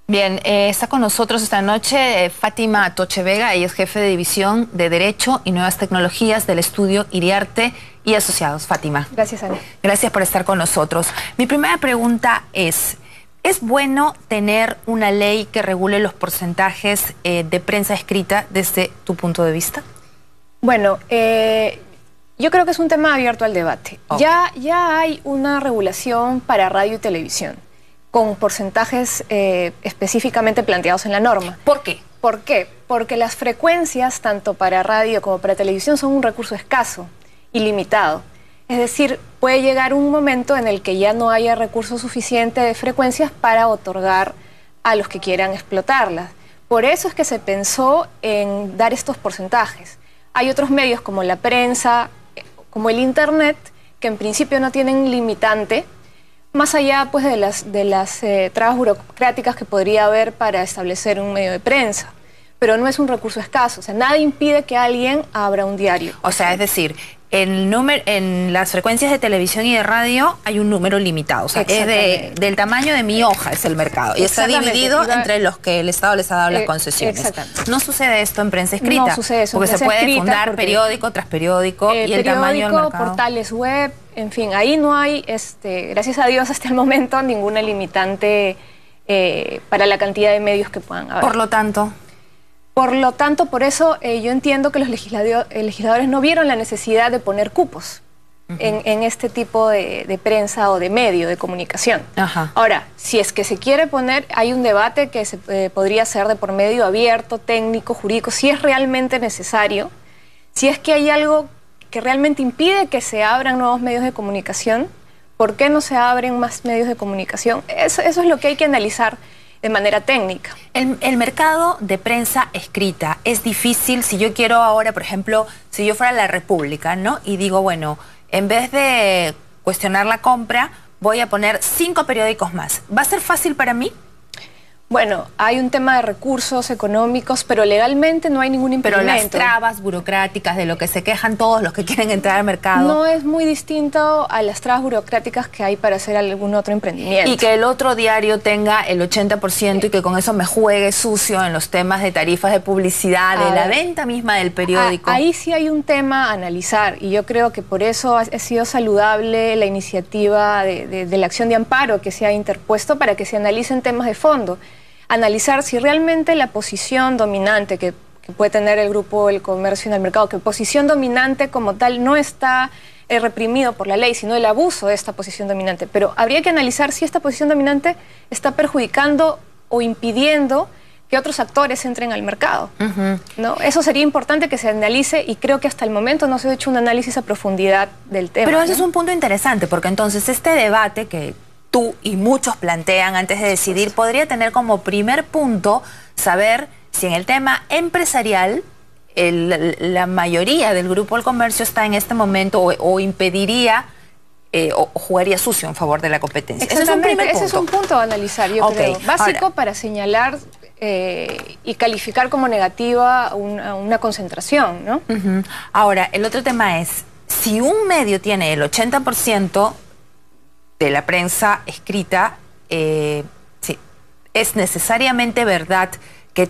Bien, está con nosotros esta noche Fátima Atoche Vega. Ella es jefe de división de Derecho y Nuevas Tecnologías del estudio Iriarte y Asociados. Fátima. Gracias, Ana. Gracias por estar con nosotros. Mi primera pregunta ¿es bueno tener una ley que regule los porcentajes de prensa escrita desde tu punto de vista? Bueno, yo creo que es un tema abierto al debate. Okay. Ya hay una regulación para radio y televisión, con porcentajes específicamente planteados en la norma. ¿Por qué? ¿Por qué? Porque las frecuencias, tanto para radio como para televisión, son un recurso escaso y limitado. Es decir, puede llegar un momento en el que ya no haya recurso suficiente de frecuencias para otorgar a los que quieran explotarlas. Por eso es que se pensó en dar estos porcentajes. Hay otros medios como la prensa, como el internet, que en principio no tienen limitante, más allá pues de las trabas burocráticas que podría haber para establecer un medio de prensa. Pero no es un recurso escaso, o sea, nada impide que alguien abra un diario. O sea, es decir, en las frecuencias de televisión y de radio hay un número limitado, o sea, es del tamaño de mi hoja es el mercado, y está dividido entre los que el Estado les ha dado las concesiones. No sucede esto en prensa escrita, no sucede eso, porque se puede fundar periódico tras periódico y el tamaño del mercado. Portales web, en fin, ahí no hay, gracias a Dios hasta el momento, ninguna limitante para la cantidad de medios que puedan haber. Por lo tanto, por eso yo entiendo que los legisladores no vieron la necesidad de poner cupos en este tipo de prensa o de medio de comunicación. Ahora, si es que se quiere poner, hay un debate que se podría hacer de por medio abierto, técnico, jurídico, si es realmente necesario, si es que hay algo que realmente impide que se abran nuevos medios de comunicación, ¿por qué no se abren más medios de comunicación? Eso es lo que hay que analizar de manera técnica. El mercado de prensa escrita es difícil. Si yo quiero ahora, por ejemplo, si yo fuera La República, ¿no? Y digo, bueno, en vez de cuestionar la compra, voy a poner 5 periódicos más. ¿Va a ser fácil para mí? Bueno, hay un tema de recursos económicos, pero legalmente no hay ningún impedimento. Pero las trabas burocráticas de lo que se quejan todos los que quieren entrar al mercado. No es muy distinto a las trabas burocráticas que hay para hacer algún otro emprendimiento. Y que el otro diario tenga el 80% y que con eso me juegue sucio en los temas de tarifas de publicidad, de la venta misma del periódico. Ahí sí hay un tema a analizar, y yo creo que por eso ha sido saludable la iniciativa de la acción de amparo que se ha interpuesto para que se analicen temas de fondo. Analizar si realmente la posición dominante que puede tener el grupo El Comercio en el mercado, que posición dominante como tal no está reprimido por la ley, sino el abuso de esta posición dominante. Pero habría que analizar si esta posición dominante está perjudicando o impidiendo que otros actores entren al mercado. ¿No? Eso sería importante que se analice, y creo que hasta el momento no se ha hecho un análisis a profundidad del tema. Pero ese es un punto interesante, porque entonces este debate que tú y muchos plantean antes de decidir, podría tener como primer punto saber si en el tema empresarial la mayoría del grupo del comercio está en este momento o impediría o jugaría sucio en favor de la competencia. Ese es un primer punto. Ese es un punto a analizar, yo creo. Básico para señalar y calificar como negativa una concentración, ¿no? Ahora, el otro tema es, si un medio tiene el 80% de la prensa escrita, sí, ¿es necesariamente verdad que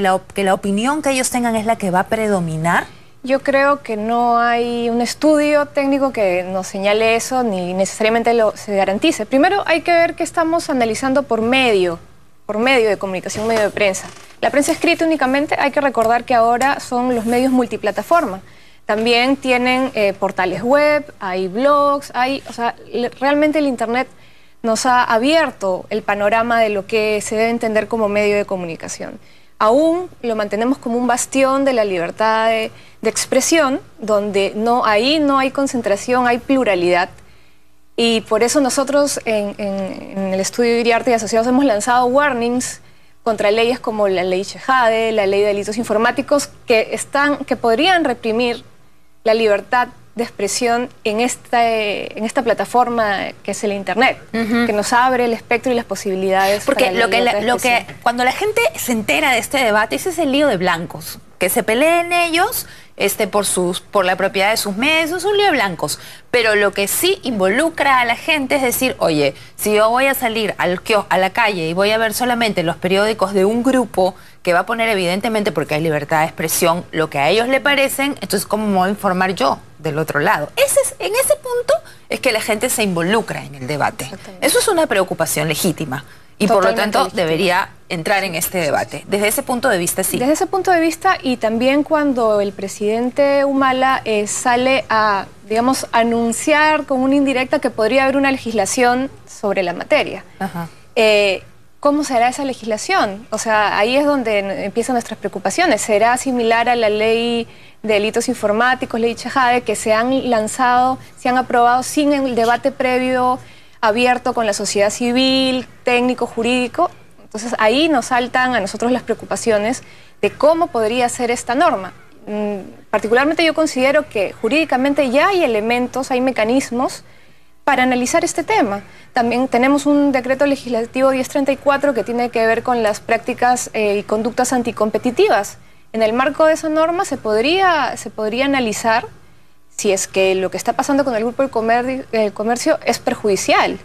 la opinión que ellos tengan es la que va a predominar? Yo creo que no hay un estudio técnico que nos señale eso, ni necesariamente se garantice. Primero hay que ver qué estamos analizando por medio de comunicación, medio de prensa. La prensa escrita únicamente, hay que recordar que ahora son los medios multiplataforma. También tienen portales web, hay blogs, o sea, realmente el Internet nos ha abierto el panorama de lo que se debe entender como medio de comunicación. Aún lo mantenemos como un bastión de la libertad de expresión, donde ahí no hay concentración, hay pluralidad. Y por eso nosotros en el estudio Iriarte y Asociados hemos lanzado warnings contra leyes como la ley Shehade, la ley de delitos informáticos, que podrían reprimir la libertad de expresión en esta plataforma que es el Internet, que nos abre el espectro y las posibilidades. Porque cuando la gente se entera de este debate, ese es el lío de blancos. que se peleen ellos por la propiedad de sus medios, es un lío de blancos. Pero lo que sí involucra a la gente es decir, oye, si yo voy a salir a la calle y voy a ver solamente los periódicos de un grupo que va a poner evidentemente, porque hay libertad de expresión, lo que a ellos le parecen, entonces ¿cómo me voy a informar yo del otro lado? En ese punto es que la gente se involucra en el debate. Eso es una preocupación legítima. Y por lo tanto debería entrar en este debate. Desde ese punto de vista, sí. Desde ese punto de vista, y también cuando el presidente Humala sale a, digamos, anunciar con una indirecta que podría haber una legislación sobre la materia. Ajá. ¿Cómo será esa legislación? O sea, ahí es donde empiezan nuestras preocupaciones. ¿Será similar a la ley de delitos informáticos, ley Chejade, que se han lanzado, se han aprobado sin el debate previo abierto con la sociedad civil, técnico, jurídico? Entonces ahí nos saltan a nosotros las preocupaciones de cómo podría ser esta norma. Particularmente yo considero que jurídicamente ya hay elementos, hay mecanismos para analizar este tema. También tenemos un decreto legislativo 1034 que tiene que ver con las prácticas y conductas anticompetitivas. En el marco de esa norma se podría analizar si es que lo que está pasando con el grupo del comercio es perjudicial.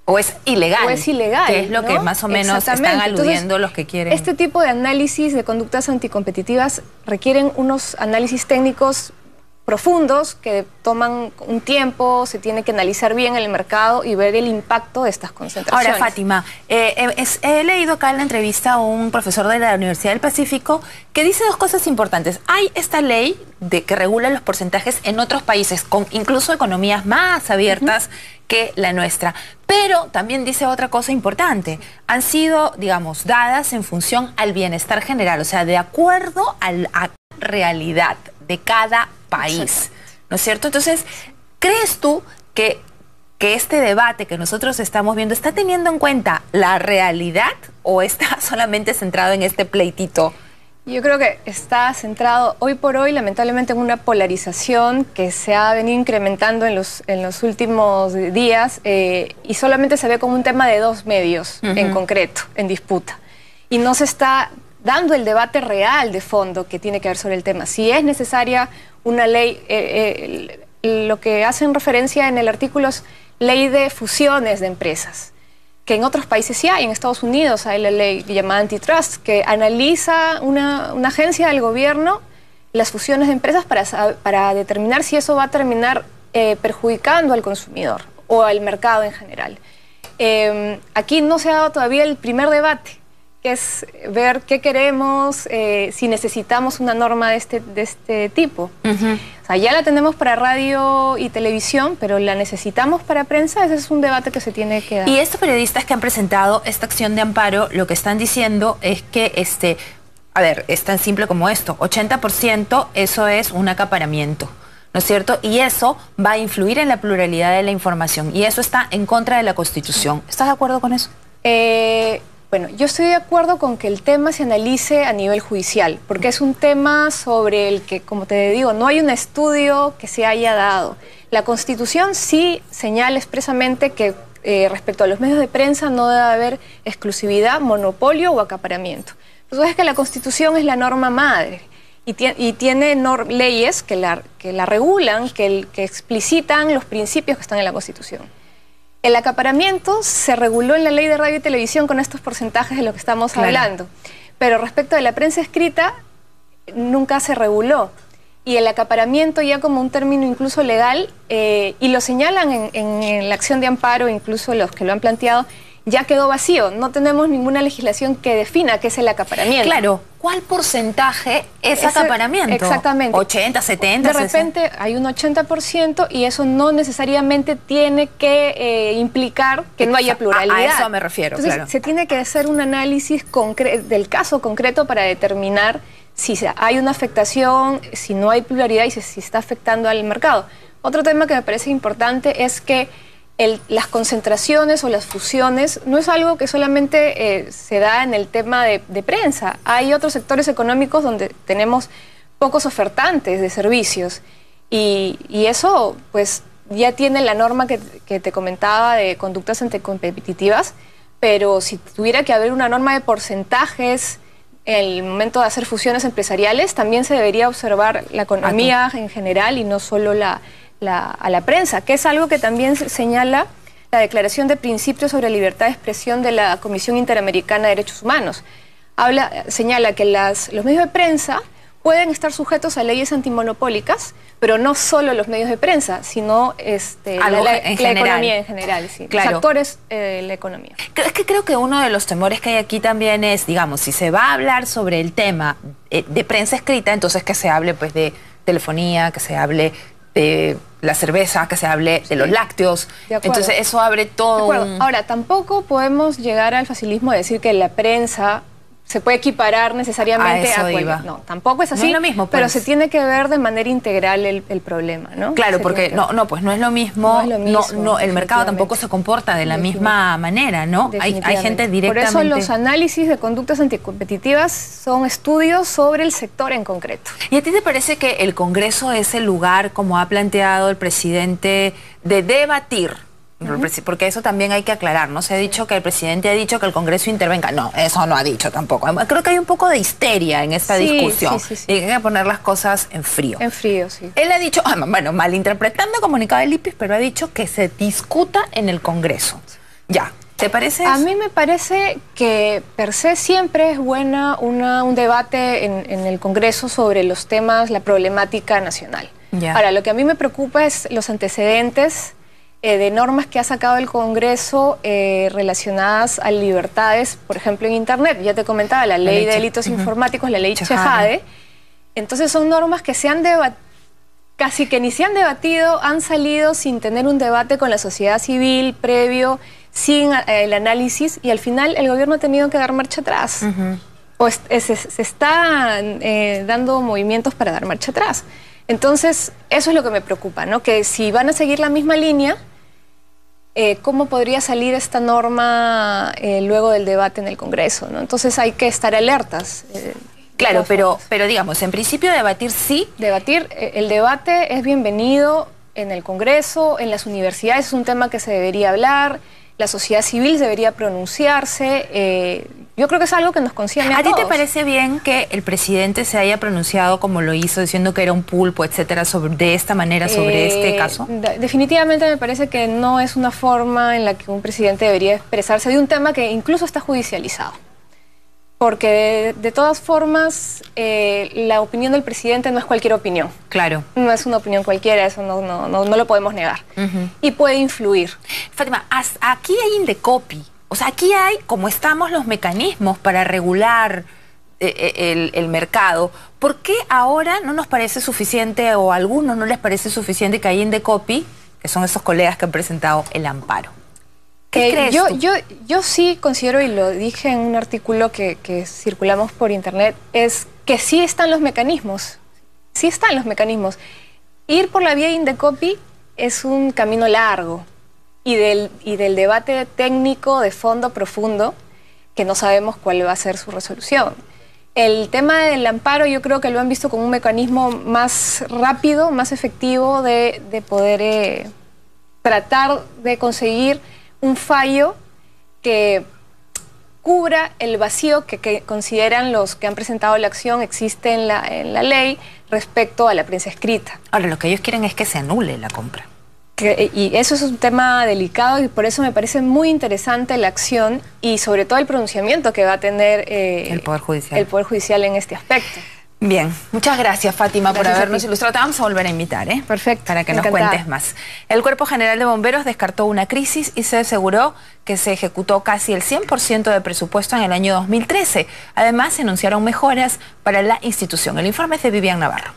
O es ilegal. O es ilegal, que es lo ¿no? que más o menos están aludiendo. Entonces, los que quieren. Este tipo de análisis de conductas anticompetitivas requieren unos análisis técnicos profundos que toman un tiempo, se tiene que analizar bien el mercado y ver el impacto de estas concentraciones. Ahora, Fátima, he leído acá en la entrevista a un profesor de la Universidad del Pacífico que dice dos cosas importantes. Hay esta ley que regula los porcentajes en otros países, con incluso economías más abiertas que la nuestra. Pero también dice otra cosa importante. Han sido, digamos, dadas en función al bienestar general, o sea, de acuerdo a la realidad de cada país, ¿no es cierto? Entonces, ¿crees tú que este debate que nosotros estamos viendo está teniendo en cuenta la realidad o está solamente centrado en este pleitito? Yo creo que está centrado hoy por hoy, lamentablemente, en una polarización que se ha venido incrementando en los últimos días y solamente se ve como un tema de dos medios en concreto, en disputa. Y no se está dando el debate real de fondo que tiene que ver sobre el tema. Si es necesaria una ley, lo que hacen referencia en el artículo es ley de fusiones de empresas, que en otros países sí hay. En Estados Unidos hay la ley llamada Antitrust, que analiza una agencia del gobierno las fusiones de empresas para determinar si eso va a terminar perjudicando al consumidor o al mercado en general. Aquí no se ha dado todavía el primer debate, que es ver qué queremos, si necesitamos una norma de este tipo. O sea, ya la tenemos para radio y televisión, pero la necesitamos para prensa. Ese es un debate que se tiene que dar. Y estos periodistas que han presentado esta acción de amparo, lo que están diciendo es que, a ver, es tan simple como esto, 80% eso es un acaparamiento, ¿no es cierto? Y eso va a influir en la pluralidad de la información, y eso está en contra de la Constitución. ¿Estás de acuerdo con eso? Bueno, yo estoy de acuerdo con que el tema se analice a nivel judicial, porque es un tema sobre el que, como te digo, no hay un estudio que se haya dado. La Constitución sí señala expresamente que respecto a los medios de prensa no debe haber exclusividad, monopolio o acaparamiento. Pero sabes que la Constitución es la norma madre y tiene leyes que la regulan, que explicitan los principios que están en la Constitución. El acaparamiento se reguló en la ley de radio y televisión con estos porcentajes de lo que estamos hablando. Pero respecto de la prensa escrita, nunca se reguló. Y el acaparamiento ya como un término incluso legal, y lo señalan en la acción de amparo, incluso los que lo han planteado, ya quedó vacío. No tenemos ninguna legislación que defina qué es el acaparamiento. Claro, ¿cuál porcentaje es acaparamiento? Exactamente. 80, 70, de repente 60. Hay un 80% y eso no necesariamente tiene que implicar que no haya pluralidad. A eso me refiero. Entonces, claro. Se tiene que hacer un análisis del caso concreto para determinar si hay una afectación, si no hay pluralidad y si está afectando al mercado. Otro tema que me parece importante es que las concentraciones o las fusiones no es algo que solamente se da en el tema de prensa. Hay otros sectores económicos donde tenemos pocos ofertantes de servicios y eso pues ya tiene la norma que te comentaba de conductas anticompetitivas, pero si tuviera que haber una norma de porcentajes el momento de hacer fusiones empresariales, también se debería observar la economía en general y no solo a la prensa, que es algo que también señala la Declaración de Principios sobre Libertad de Expresión de la Comisión Interamericana de Derechos Humanos. Señala que los medios de prensa pueden estar sujetos a leyes antimonopólicas, pero no solo los medios de prensa, sino la economía en general, sí. Claro. Los actores de la economía. Es que creo que uno de los temores que hay aquí también es, digamos, si se va a hablar sobre el tema de prensa escrita, entonces que se hable pues de telefonía, que se hable de la cerveza, que se hable de los lácteos. Entonces eso abre todo Ahora, tampoco podemos llegar al facilismo de decir que la prensa se puede equiparar necesariamente a cualquier... No, tampoco es así, no es lo mismo, pues. Pero se tiene que ver de manera integral el problema, ¿no? Claro, porque pues no es lo mismo, el mercado tampoco se comporta de la misma manera, ¿no? Hay gente directamente... Por eso los análisis de conductas anticompetitivas son estudios sobre el sector en concreto. ¿Y a ti te parece que el Congreso es el lugar, como ha planteado el presidente, de debatir? Porque eso también hay que aclarar, ¿no? Se ha dicho que el presidente ha dicho que el Congreso intervenga. No, eso no ha dicho tampoco. Creo que hay un poco de histeria en esta discusión. Sí. Y hay que poner las cosas en frío. En frío, sí. Él ha dicho, bueno, malinterpretando el comunicado del IPIS, pero ha dicho que se discuta en el Congreso. Ya, ¿te parece? A mí me parece que per se siempre es buena un debate en el Congreso sobre los temas, la problemática nacional. Ya. Ahora, lo que a mí me preocupa es los antecedentes de normas que ha sacado el Congreso relacionadas a libertades, por ejemplo, en Internet. Ya te comentaba, la ley de delitos informáticos, la ley Chejade. Entonces son normas que casi que ni se han debatido, han salido sin tener un debate con la sociedad civil previo, sin el análisis, y al final el gobierno ha tenido que dar marcha atrás. O se están dando movimientos para dar marcha atrás. Entonces, eso es lo que me preocupa, ¿no? Que si van a seguir la misma línea, ¿cómo podría salir esta norma luego del debate en el Congreso, ¿no? Entonces hay que estar alertas. Claro, pero digamos, en principio debatir sí. El debate es bienvenido en el Congreso, en las universidades, es un tema que se debería hablar, la sociedad civil debería pronunciarse. Yo creo que es algo que nos concierne a todos. ¿A ti te parece bien que el presidente se haya pronunciado como lo hizo, diciendo que era un pulpo, etcétera, de esta manera sobre este caso? Definitivamente me parece que no es una forma en la que un presidente debería expresarse de un tema que incluso está judicializado. Porque de todas formas, la opinión del presidente no es cualquier opinión. Claro. No es una opinión cualquiera, eso no lo podemos negar. Y puede influir. Fátima, aquí hay Indecopi. O sea, aquí hay, como estamos, los mecanismos para regular el mercado. ¿Por qué ahora no nos parece suficiente, o a algunos no les parece suficiente, que hay Indecopi, que son esos colegas que han presentado el amparo? ¿Qué crees tú? Yo sí considero, y lo dije en un artículo que circulamos por internet, es que sí están los mecanismos. Sí están los mecanismos. Ir por la vía de Indecopi es un camino largo. Y del debate técnico de fondo profundo, que no sabemos cuál va a ser su resolución. El tema del amparo yo creo que lo han visto como un mecanismo más rápido, más efectivo de poder tratar de conseguir un fallo que cubra el vacío que consideran los que han presentado la acción existe en la ley respecto a la prensa escrita. Ahora, lo que ellos quieren es que se anule la compra. Y eso es un tema delicado, y por eso me parece muy interesante la acción y sobre todo el pronunciamiento que va a tener el Poder Judicial en este aspecto. Bien, muchas gracias, Fátima, por habernos ilustrado. Te vamos a volver a invitar, ¿eh? Perfecto. Para que nos cuentes más. El Cuerpo General de Bomberos descartó una crisis y se aseguró que se ejecutó casi el 100% de presupuesto en el año 2013. Además, se anunciaron mejoras para la institución. El informe es de Vivian Navarro.